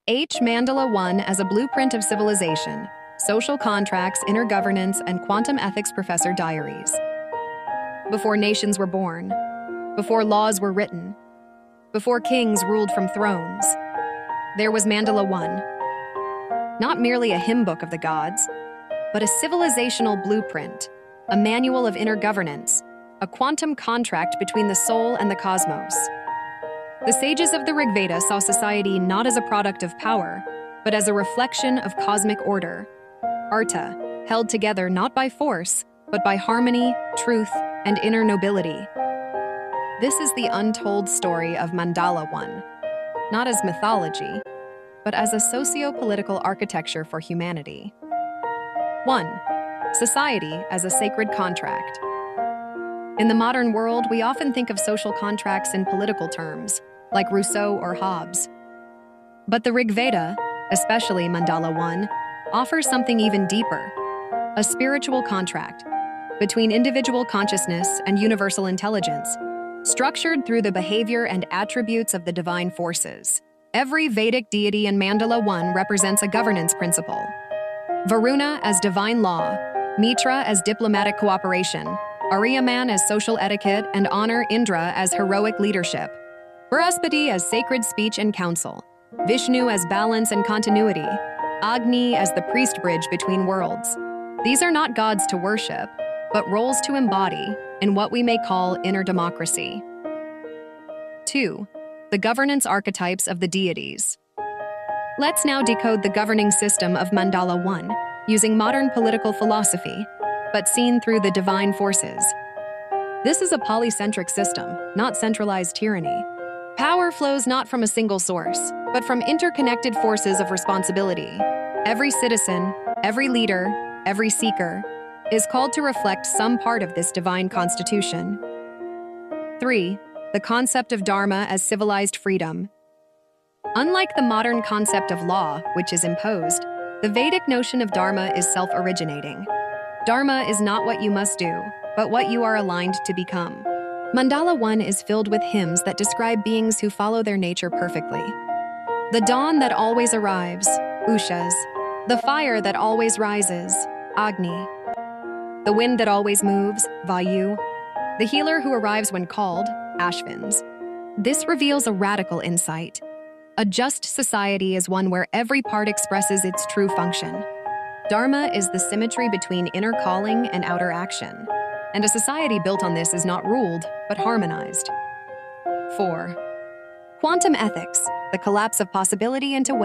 H. Mandala 1 as a blueprint of civilization, social contracts, inner governance, and quantum ethics professor Diaries. Before nations were born, before laws were written, before kings ruled from thrones, there was Mandala 1. Not merely a hymn book of the gods, but a civilizational blueprint, a manual of inner governance, a quantum contract between the soul and the cosmos. The sages of the Rig Veda saw society not as a product of power, but as a reflection of cosmic order. Arta, held together not by force, but by harmony, truth, and inner nobility. This is the untold story of Mandala 1, not as mythology, but as a socio-political architecture for humanity. 1. Society as a sacred contract. In the modern world, we often think of social contracts in political terms, like Rousseau or Hobbes. But the Rig Veda, especially Mandala 1, offers something even deeper, a spiritual contract between individual consciousness and universal intelligence, structured through the behavior and attributes of the divine forces. Every Vedic deity in Mandala 1 represents a governance principle. Varuna as divine law, Mitra as diplomatic cooperation, Aryaman as social etiquette, and honor Indra as heroic leadership, Brihaspati as sacred speech and counsel, Vishnu as balance and continuity, Agni as the priest bridge between worlds. These are not gods to worship, but roles to embody in what we may call inner democracy. 2. The governance archetypes of the deities. Let's now decode the governing system of Mandala 1 using modern political philosophy, but seen through the divine forces. This is a polycentric system, not centralized tyranny. Power flows not from a single source, but from interconnected forces of responsibility. Every citizen, every leader, every seeker is called to reflect some part of this divine constitution. 3. The concept of dharma as civilized freedom. Unlike the modern concept of law, which is imposed, the Vedic notion of dharma is self-originating. Dharma is not what you must do, but what you are aligned to become. Mandala 1 is filled with hymns that describe beings who follow their nature perfectly. The dawn that always arrives, Ushas. The fire that always rises, Agni. The wind that always moves, Vayu. The healer who arrives when called, Ashvins. This reveals a radical insight. A just society is one where every part expresses its true function. Dharma is the symmetry between inner calling and outer action. And a society built on this is not ruled, but harmonized. 4. Quantum ethics, the collapse of possibility into